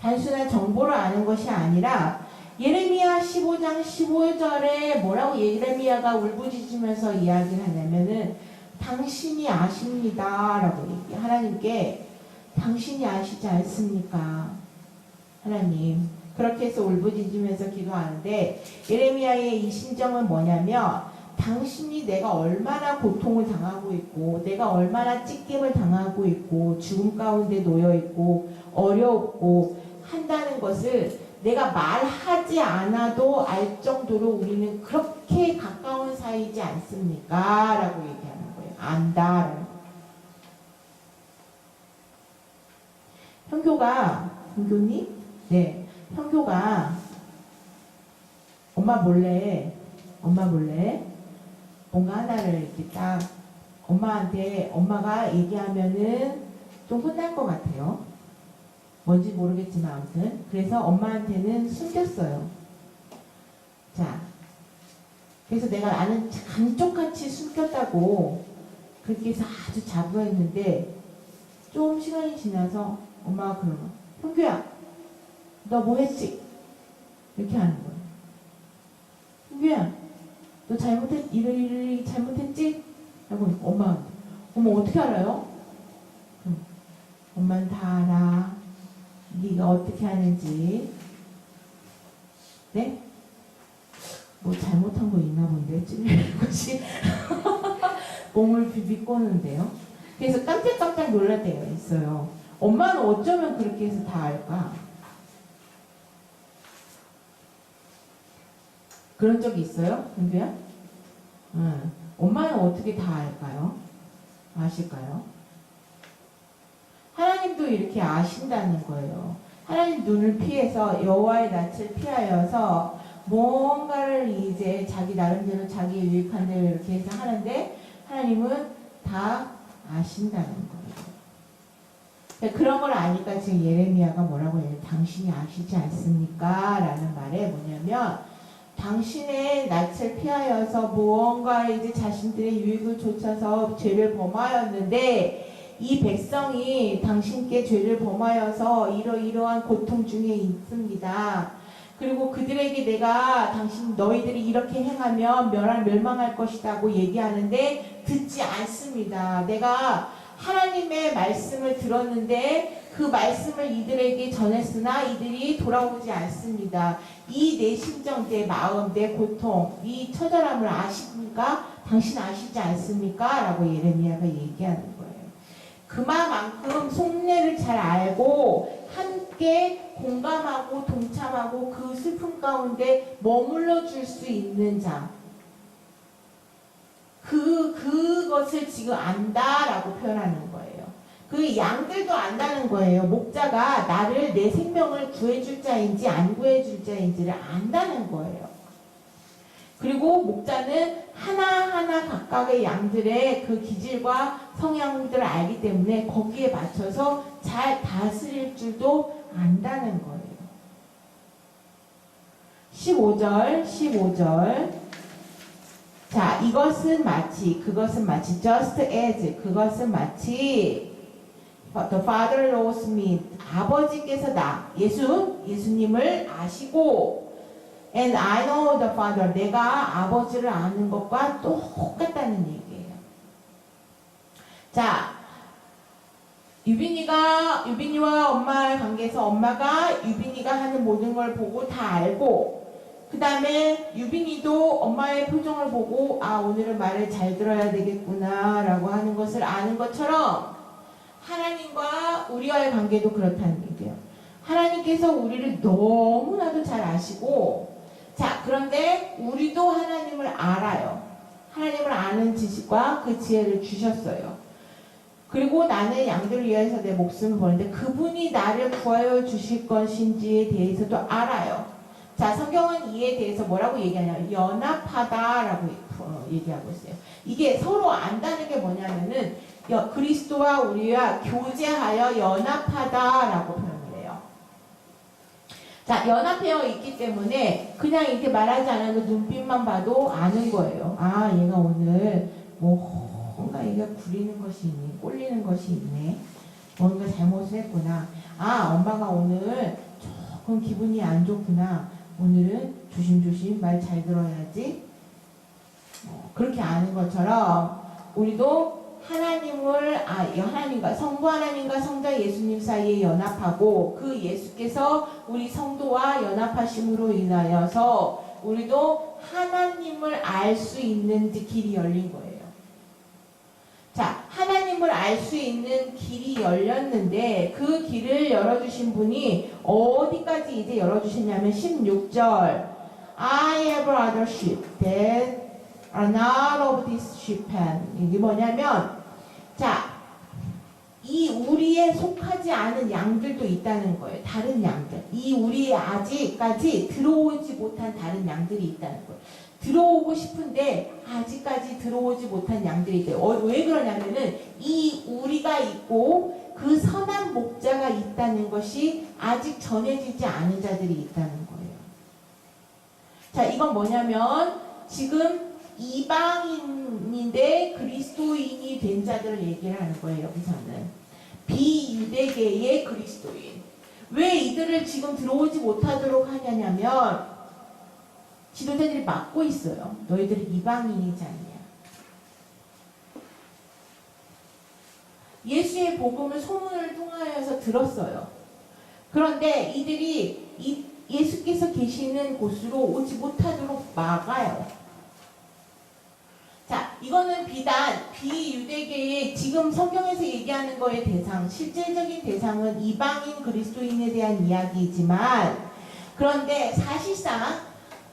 단순한 정보를 아는 것이 아니라 예레미야 15장 15절에 뭐라고 예레미야가 울부짖으면서 이야기를 하냐면은 당신이 아십니다. 라고 얘기해. 하나님께 당신이 아시지 않습니까? 하나님. 그렇게 해서 울부짖으면서 기도하는데 예레미야의 이 심정은 뭐냐면 당신이 내가 얼마나 고통을 당하고 있고 내가 얼마나 찢김을 당하고 있고 죽음 가운데 놓여 있고 어렵고 한다는 것을 내가 말하지 않아도 알 정도로 우리는 그렇게 가까운 사이지 않습니까? 라고 얘기하는 거예요. 안다. 형교님? 네. 형교가 엄마 몰래 뭔가 하나를 이렇게 딱 엄마한테 엄마가 얘기하면은 좀 혼날 것 같아요. 뭔지 모르겠지만 아무튼 그래서 엄마한테는 숨겼어요. 자, 그래서 내가 아는 감쪽같이 숨겼다고 그렇게 해서 아주 자부했는데 좀 시간이 지나서 엄마가 그러는 거야. 형규야 너 뭐 했지? 이렇게 하는 거예요. 형규야 너 이를 잘못했지? 라고 엄마한테. 엄마 어떻게 알아요? 엄마는 다 알아. 네가 어떻게 하는지. 네? 뭐 잘못한 거 있나 본데 찔리는 것이 몸을 비비꼬는데요. 그래서 깜짝깜짝 놀랄 때가 있어요. 엄마는 어쩌면 그렇게 해서 다 알까? 그런 적이 있어요? 은규야? 응. 엄마는 어떻게 다 알까요? 아실까요? 하나님도 이렇게 아신다는 거예요. 하나님 눈을 피해서 여호와의 낯을 피하여서 뭔가를 이제 자기 나름대로 자기 유익한 대로 이렇게 해서 하는데 하나님은 다 아신다는 거예요. 그런 걸 아니까 지금 예레미야가 뭐라고 해요? 당신이 아시지 않습니까? 라는 말에 뭐냐면 당신의 낯을 피하여서 무언가 이제 자신들의 유익을 좇아서 죄를 범하였는데 이 백성이 당신께 죄를 범하여서 이러이러한 고통 중에 있습니다. 그리고 그들에게 내가 너희들이 이렇게 행하면 멸망할 것이라고 얘기하는데 듣지 않습니다. 내가 하나님의 말씀을 들었는데 그 말씀을 이들에게 전했으나 이들이 돌아오지 않습니다. 이 내 심정, 내 마음, 내 고통, 이 처절함을 아십니까? 당신 아시지 않습니까? 라고 예레미야가 얘기하는 거예요. 그만큼 속내를 잘 알고 함께 공감하고 동참하고 그 슬픔 가운데 머물러 줄 수 있는 자. 그것을 지금 안다라고 표현하는 거예요. 그 양들도 안다는 거예요. 목자가 나를 내 생명을 구해줄 자인지 안 구해줄 자인지를 안다는 거예요. 그리고 목자는 하나하나 각각의 양들의 그 기질과 성향들을 알기 때문에 거기에 맞춰서 잘 다스릴 줄도 안다는 거예요. 15절 자, 이것은 마치, 그것은 마치, just as, 그것은 마치 The Father knows me. 아버지께서 예수님을 아시고 And I know the Father. 내가 아버지를 아는 것과 똑같다는 얘기예요. 자, 유빈이와 엄마의 관계에서 엄마가 유빈이가 하는 모든 걸 보고 다 알고 그 다음에 유빈이도 엄마의 표정을 보고 오늘은 말을 잘 들어야 되겠구나 라고 하는 것을 아는 것처럼 하나님과 우리와의 관계도 그렇다는 얘기예요. 하나님께서 우리를 너무나도 잘 아시고 자 그런데 우리도 하나님을 알아요. 하나님을 아는 지식과 그 지혜를 주셨어요. 그리고 나는 양들을 위해서 내 목숨을 버리는데 그분이 나를 구하여 주실 것인지에 대해서도 알아요. 자, 성경은 이에 대해서 뭐라고 얘기하냐면 연합하다라고 얘기하고 있어요. 이게 서로 안다는 게 뭐냐면은 그리스도와 우리와 교제하여 연합하다라고 표현을 해요. 자, 연합되어 있기 때문에 그냥 이렇게 말하지 않아도 눈빛만 봐도 아는 거예요. 얘가 오늘 뭔가 얘가 구리는 것이 있네, 꼴리는 것이 있네, 뭔가 잘못을 했구나. 엄마가 오늘 조금 기분이 안 좋구나. 오늘은 조심조심 말 잘 들어야지. 그렇게 아는 것처럼 우리도 하나님과 성부 하나님과 성자 예수님 사이에 연합하고 그 예수께서 우리 성도와 연합하심으로 인하여서 우리도 하나님을 알 수 있는 길이 열린 거예요. 자, 하나님을 알 수 있는 길이 열렸는데 그 길을 열어주신 분이 어디까지 이제 열어주셨냐면 16절 I have other sheep that are not of this sheep pen. 이게 뭐냐면 자, 이 우리에 속하지 않은 양들도 있다는 거예요. 다른 양들. 이 우리에 아직까지 들어오지 못한 다른 양들이 있다는 거예요. 들어오고 싶은데 아직까지 들어오지 못한 양들이 있대요. 왜 그러냐면은 이 우리가 있고 그 선한 목자가 있다는 것이 아직 전해지지 않은 자들이 있다는 거예요. 자, 이건 뭐냐면 지금 이방인인데 그리스도인이 된 자들을 얘기를 하는 거예요. 여기서는 비유대계의 그리스도인. 왜 이들을 지금 들어오지 못하도록 하냐면 지도자들이 막고 있어요. 너희들이 이방인이지 않냐. 예수의 복음을 소문을 통하여서 들었어요. 그런데 이들이 예수께서 계시는 곳으로 오지 못하도록 막아요. 자, 이거는 비단 비유대계의 지금 성경에서 얘기하는 거의 대상, 실질적인 대상은 이방인 그리스도인에 대한 이야기이지만 그런데 사실상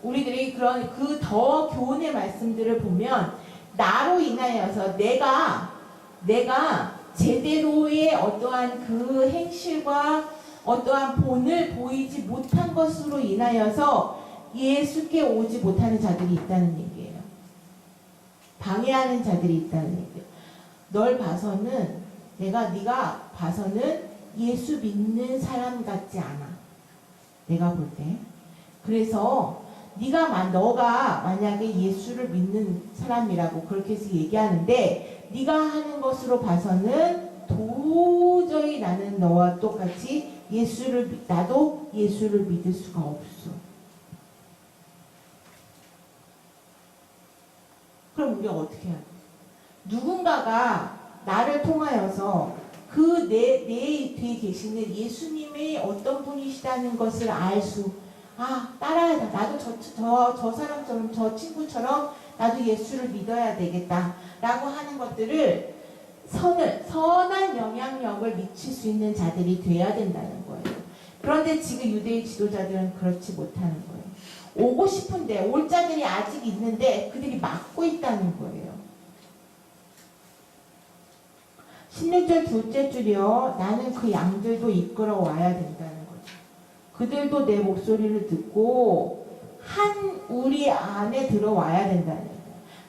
우리들이 그런 그 더 교훈의 말씀들을 보면 나로 인하여서 내가 제대로의 어떠한 그 행실과 어떠한 본을 보이지 못한 것으로 인하여서 예수께 오지 못하는 자들이 있다는 얘기예요. 방해하는 자들이 있다는 얘기예요. 널 봐서는 네가 봐서는 예수 믿는 사람 같지 않아. 내가 볼 때. 그래서 너가 만약에 예수를 믿는 사람이라고 그렇게 해서 얘기하는데 네가 하는 것으로 봐서는 도저히 나는 너와 똑같이 나도 예수를 믿을 수가 없어. 그럼 우리가 어떻게 해야 돼? 누군가가 나를 통하여서 그 내 뒤에 계시는 예수님의 어떤 분이시다는 것을 따라야 돼. 나도 저 사람처럼, 저 친구처럼 나도 예수를 믿어야 되겠다. 라고 하는 것들을 선한 영향력을 미칠 수 있는 자들이 돼야 된다는 거예요. 그런데 지금 유대의 지도자들은 그렇지 못하는 거예요. 오고 싶은데, 올 자들이 아직 있는데 그들이 막고 있다는 거예요. 16절 둘째 줄이요. 나는 그 양들도 이끌어 와야 된다는 거죠. 그들도 내 목소리를 듣고 한 우리 안에 들어와야 된다는 거예요.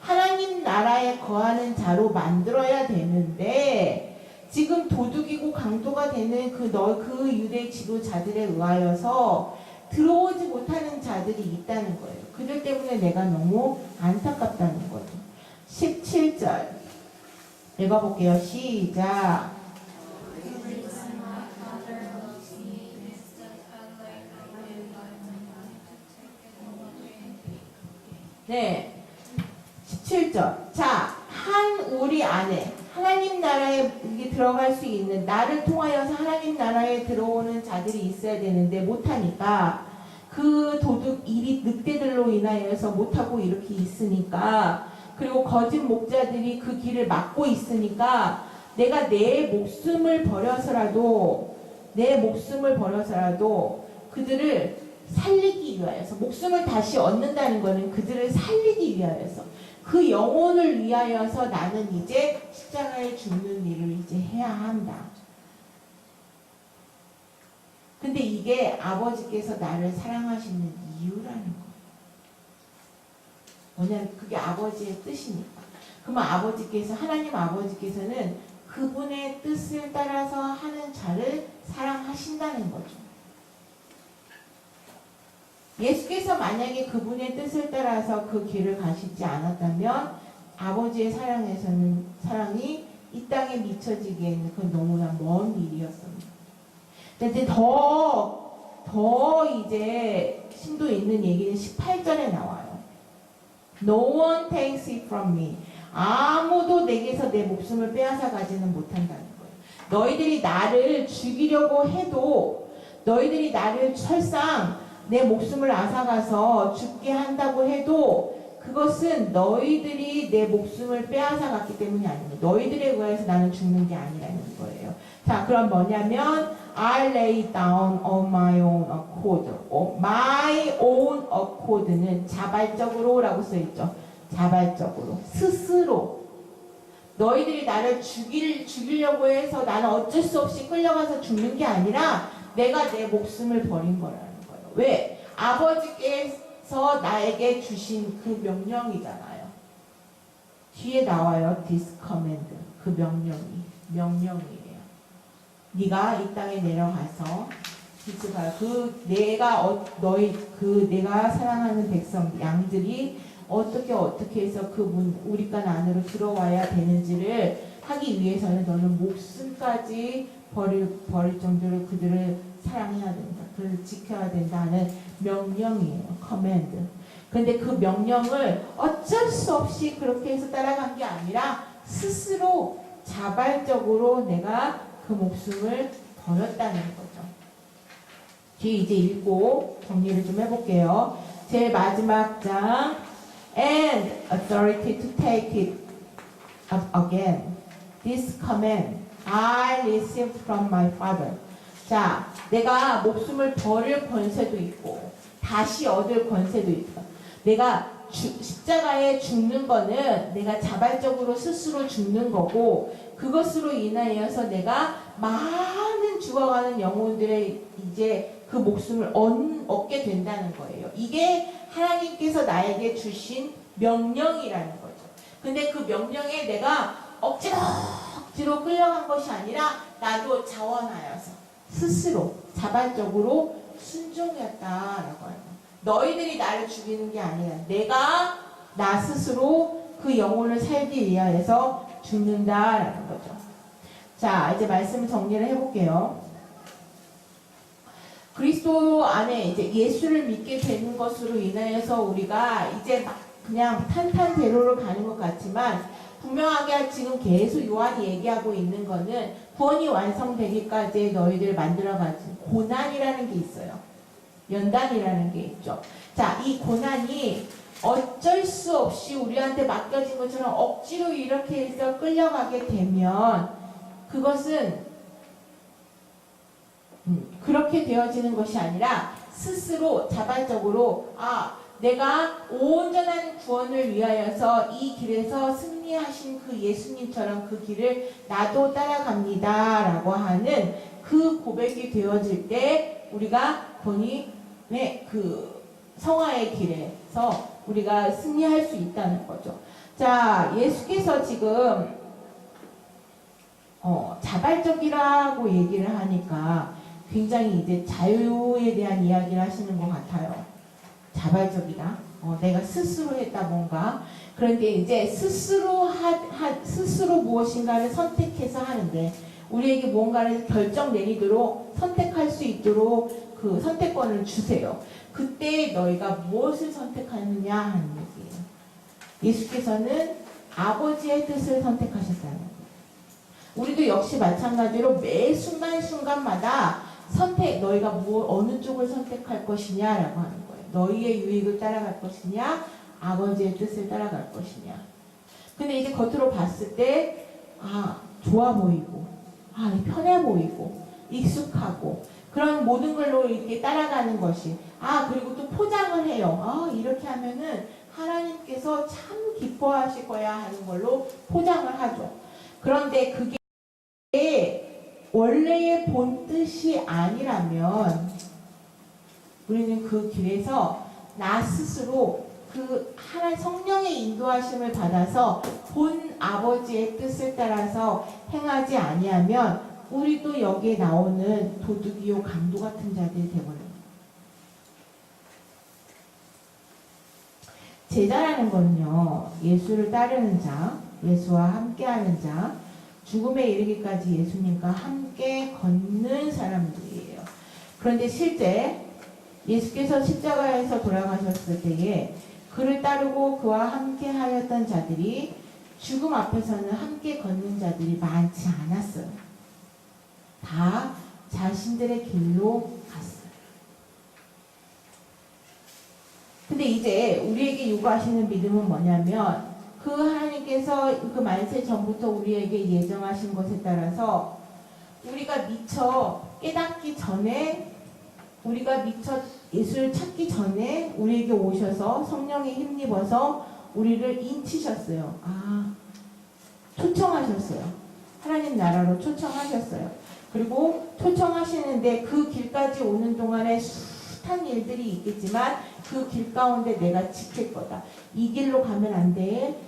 하나님 나라에 거하는 자로 만들어야 되는데 지금 도둑이고 강도가 되는 그 유대 지도자들에 의하여서 들어오지 못하는 자들이 있다는 거예요. 그들 때문에 내가 너무 안타깝다는 거죠. 17절 읽어볼게요. 시작. 네. 17절. 자, 한 우리 안에 하나님 나라에 들어갈 수 있는 나를 통하여서 하나님 나라에 들어오는 자들이 있어야 되는데 못하니까 그 도둑 일이 늑대들로 인하여서 못하고 이렇게 있으니까 그리고 거짓 목자들이 그 길을 막고 있으니까 내가 내 목숨을 버려서라도 그들을 살리기 위하여서 목숨을 다시 얻는다는 것은 그들을 살리기 위하여서 그 영혼을 위하여서 나는 이제 십자가에 죽는 일을 이제 해야 한다. 근데 이게 아버지께서 나를 사랑하시는 이유라는 거예요. 뭐냐면 그게 아버지의 뜻이니까. 그러면 하나님 아버지께서는 그분의 뜻을 따라서 하는 자를 사랑하신다는 거죠. 예수께서 만약에 그분의 뜻을 따라서 그 길을 가시지 않았다면 아버지의 사랑이 이 땅에 미쳐지기에는 그건 너무나 먼 일이었습니다. 근데 더 이제 심도 있는 얘기는 18절에 나와요. No one takes it from me. 아무도 내게서 내 목숨을 빼앗아 가지는 못한다는 거예요. 너희들이 나를 죽이려고 해도 너희들이 나를 설상 내 목숨을 앗아가서 죽게 한다고 해도 그것은 너희들이 내 목숨을 빼앗아 갔기 때문이 아닙니다. 너희들에 의해서 나는 죽는 게 아니라는 거예요. 자, 그럼 뭐냐면 I lay down on my own accord. My own accord는 자발적으로 라고 써있죠. 자발적으로. 스스로. 너희들이 나를 죽이려고 해서 나는 어쩔 수 없이 끌려가서 죽는 게 아니라 내가 내 목숨을 버린 거라는 거예요. 왜? 아버지께서 나에게 주신 그 명령이잖아요. 뒤에 나와요. This command. 그 명령이에요. 네가 이 땅에 내려가서 내가 사랑하는 백성 양들이 어떻게 해서 그 우리간 안으로 들어와야 되는지를 하기 위해서는 너는 목숨까지 버릴 정도로 그들을 사랑해야 된다. 그들을 지켜야 된다는 명령이에요. command. 근데 그 명령을 어쩔 수 없이 그렇게 해서 따라간 게 아니라 스스로 자발적으로 내가 그 목숨을 버렸다는 거죠. 뒤에 이제 읽고 정리를 좀 해볼게요. 제일 마지막 장 and authority to take it up again. This command I received from my father. 자, 내가 목숨을 버릴 권세도 있고 다시 얻을 권세도 있다. 내가 십자가에 죽는 거는 내가 자발적으로 스스로 죽는 거고 그것으로 인하여서 내가 많은 죽어가는 영혼들의 이제 그 목숨을 얻게 된다는 거예요. 이게 하나님께서 나에게 주신 명령이라는 거죠. 근데 그 명령에 내가 억지로 끌려간 것이 아니라 나도 자원하여서 스스로 자발적으로 순종했다라고 해요. 너희들이 나를 죽이는 게 아니라 내가 나 스스로 그 영혼을 살기 위하여서 죽는다라는 거죠. 자, 이제 말씀을 정리를 해볼게요. 그리스도 안에 이제 예수를 믿게 되는 것으로 인하여서 우리가 이제 막 그냥 탄탄대로로 가는 것 같지만 분명하게 지금 계속 요한이 얘기하고 있는 거는 구원이 완성되기까지 너희들 만들어가진 고난이라는 게 있어요. 연단이라는 게 있죠. 자, 이 고난이 어쩔 수 없이 우리한테 맡겨진 것처럼 억지로 이렇게 해서 끌려가게 되면 그것은 그렇게 되어지는 것이 아니라 스스로 자발적으로 내가 온전한 구원을 위하여서 이 길에서 승리하신 그 예수님처럼 그 길을 나도 따라갑니다 라고 하는 그 고백이 되어질 때 우리가 그 성화의 길에서 우리가 승리할 수 있다는 거죠. 자, 예수께서 지금 자발적이라고 얘기를 하니까 굉장히 이제 자유에 대한 이야기를 하시는 것 같아요. 자발적이다. 내가 스스로 했다 뭔가. 그런데 이제 스스로 무엇인가를 선택해서 하는데 우리에게 뭔가를 결정 내리도록 선택할 수 있도록 그 선택권을 주세요. 그때 너희가 무엇을 선택하느냐 하는 얘기예요. 예수께서는 아버지의 뜻을 선택하셨다는 거예요. 우리도 역시 마찬가지로 매 순간순간마다 너희가 어느 쪽을 선택할 것이냐라고 하는 거예요. 너희의 유익을 따라갈 것이냐, 아버지의 뜻을 따라갈 것이냐. 근데 이제 겉으로 봤을 때, 좋아 보이고, 편해 보이고, 익숙하고, 그런 모든 걸로 이렇게 따라가는 것이, 그리고 또 포장을 해요. 이렇게 하면은 하나님께서 참 기뻐하실 거야 하는 걸로 포장을 하죠. 그런데 그게 원래의 본 뜻이 아니라면 우리는 그 길에서 나 스스로 그 하나님 성령의 인도하심을 받아서 본 아버지의 뜻을 따라서 행하지 아니하면 우리도 여기에 나오는 도둑이요 강도 같은 자들이 되어버려요. 제자라는 건요, 예수를 따르는 자, 예수와 함께하는 자, 죽음에 이르기까지 예수님과 함께 걷는 사람들이에요. 그런데 실제 예수께서 십자가에서 돌아가셨을 때에 그를 따르고 그와 함께 하였던 자들이 죽음 앞에서는 함께 걷는 자들이 많지 않았어요. 다 자신들의 길로 갔어요. 근데 이제 우리에게 요구하시는 믿음은 뭐냐면 그 하나님께서 그 만세 전부터 우리에게 예정하신 것에 따라서 우리가 미처 깨닫기 전에 우리가 미처 예수를 찾기 전에 우리에게 오셔서 성령에 힘입어서 우리를 인치셨어요. 초청하셨어요. 하나님 나라로 초청하셨어요. 그리고 초청하시는데 그 길까지 오는 동안에 숱한 일들이 있겠지만 그 길 가운데 내가 지킬 거다. 이 길로 가면 안 돼.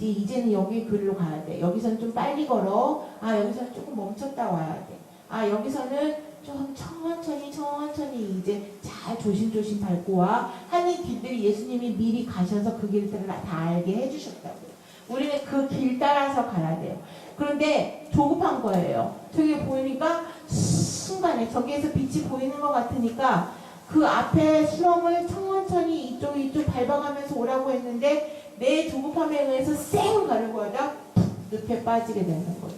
이제는 여기 길로 가야 돼. 여기서는 좀 빨리 걸어. 여기서는 조금 멈췄다 와야 돼. 여기서는 좀 천천히 이제 잘 조심조심 밟고 와. 하는 길들이 예수님이 미리 가셔서 그 길들을 다 알게 해주셨다고요. 우리는 그 길 따라서 가야 돼요. 그런데 조급한 거예요. 저기 보이니까 순간에 저기에서 빛이 보이는 것 같으니까 그 앞에 수렁을 천천히 이쪽 밟아가면서 오라고 했는데 내 조급함에 의해서 쌩 가려고 하다 늪에 빠지게 되는 거죠.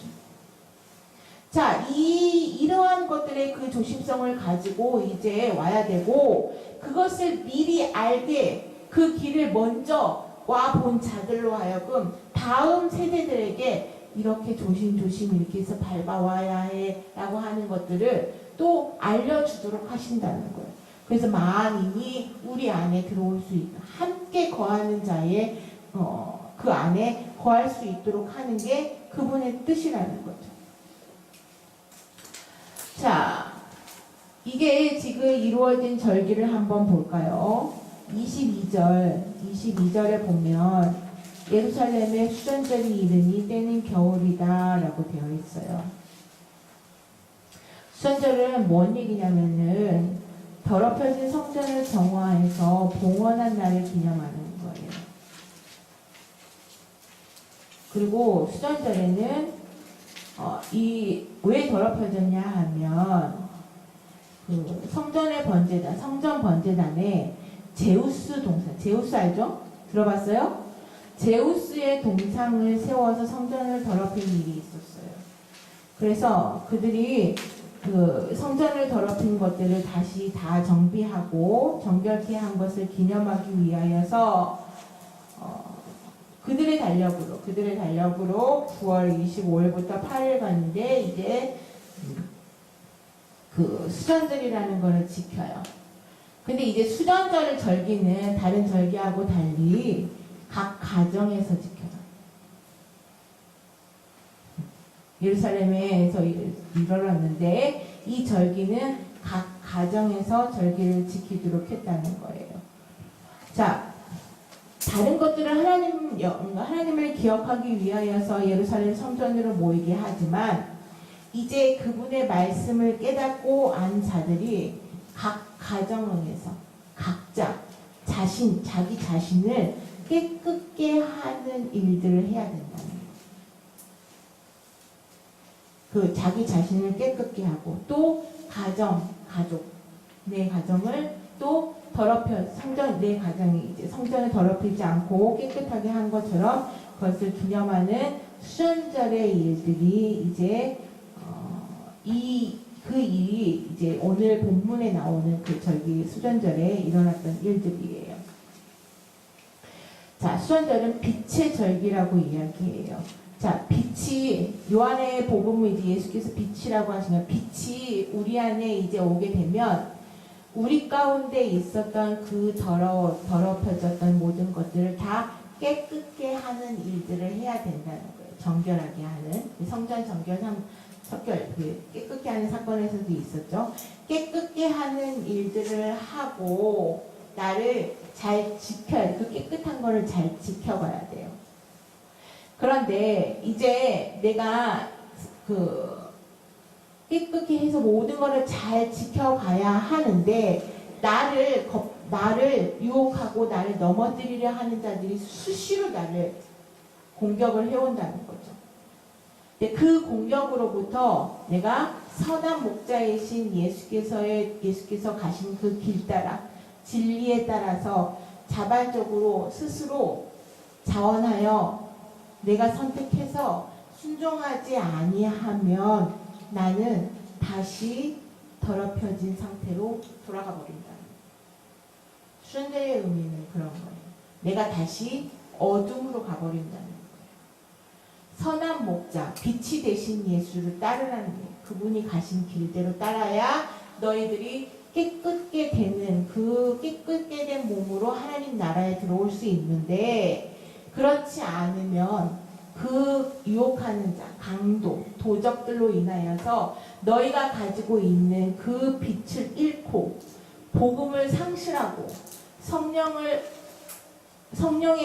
자, 이러한 것들의 그 조심성을 가지고 이제 와야 되고 그것을 미리 알게 그 길을 먼저 와본 자들로 하여금 다음 세대들에게 이렇게 조심조심 이렇게 해서 밟아와야 해 라고 하는 것들을 또 알려주도록 하신다는 거예요. 그래서 만인이 우리 안에 들어올 수 있다. 함께 거하는 자의 그 안에 거할 수 있도록 하는 게 그분의 뜻이라는 거죠. 자, 이게 지금 이루어진 절기를 한번 볼까요? 22절에 보면 예루살렘의 수전절이 이르니 때는 겨울이다 라고 되어 있어요. 수전절은 뭔 얘기냐면은 더럽혀진 성전을 정화해서 봉헌한 날을 기념하는 거예요. 그리고 수전절에는 왜 더럽혀졌냐 하면 그 성전의 번제단, 성전 번제단에 제우스 동상, 제우스 알죠? 들어봤어요? 제우스의 동상을 세워서 성전을 더럽힌 일이 있었어요. 그래서 그들이 그 성전을 더럽힌 것들을 다시 다 정비하고 정결케 한 것을 기념하기 위하여서 그들의 달력으로 9월 25일부터 8일간인데 이제 그 수전절이라는 거를 지켜요. 근데 이제 수전절 절기는 다른 절기하고 달리 각 가정에서 지켜요. 예루살렘에서 일어났는데 이 절기는 각 가정에서 절기를 지키도록 했다는 거예요. 자, 다른 것들은 하나님을 기억하기 위하여서 예루살렘 성전으로 모이게 하지만 이제 그분의 말씀을 깨닫고 안 자들이 각 가정에서 각자 자기 자신을 깨끗게 하는 일들을 해야 된다는 거예요. 그 자기 자신을 깨끗게 하고 또 가족, 내 가정을 또 내 가정이 이제 성전을 더럽히지 않고 깨끗하게 한 것처럼 그것을 기념하는 수전절의 일들이 이제 그 일이 이제 오늘 본문에 나오는 그 절기 수전절에 일어났던 일들이에요. 자, 수전절은 빛의 절기라고 이야기해요. 자, 빛이 요한의 복음을 이제 예수께서 빛이라고 하시면 빛이 우리 안에 이제 오게 되면 우리 가운데 있었던 그 더럽혀졌던 모든 것들을 다 깨끗게 하는 일들을 해야 된다는 거예요. 정결하게 하는 성전 석결 깨끗게 하는 사건에서도 있었죠. 깨끗게 하는 일들을 하고 나를 잘 지켜야 돼. 그 깨끗한 거를 잘 지켜가야 돼요. 그런데 이제 내가 깨끗게 해서 모든 거를 잘 지켜가야 하는데 나를 유혹하고 나를 넘어뜨리려 하는 자들이 수시로 나를 공격을 해온다는 거죠. 근데 그 공격으로부터 내가 선한 목자이신 예수께서 가신 그 길 따라 진리에 따라서 자발적으로 스스로 자원하여 내가 선택해서 순종하지 아니하면 나는 다시 더럽혀진 상태로 돌아가 버린다. 순례의 의미는 그런 거예요. 내가 다시 어둠으로 가버린다는 거예요. 선한 목자, 빛이 되신 예수를 따르라는 거예요. 그분이 가신 길대로 따라야 너희들이 깨끗게 되는 그 깨끗게 된 몸으로 하나님 나라에 들어올 수 있는데, 그렇지 않으면 그 유혹하는 자, 강도, 도적들로 인하여서 너희가 가지고 있는 그 빛을 잃고 복음을 상실하고 성령의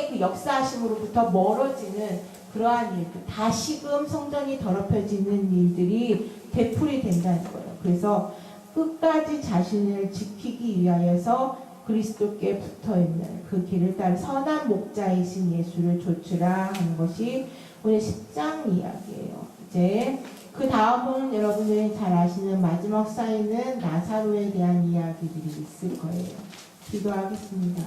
그 역사하심으로부터 멀어지는 그러한 일들, 다시금 성전이 더럽혀지는 일들이 되풀이 된다는 거예요. 그래서 끝까지 자신을 지키기 위하여서 그리스도께 붙어있는 그 길을 따라 선한 목자이신 예수를 좇으라 하는 것이 오늘 10장 이야기예요. 이제 그 다음은 여러분들이 잘 아시는 마지막 사인은 나사로에 대한 이야기들이 있을 거예요. 기도하겠습니다.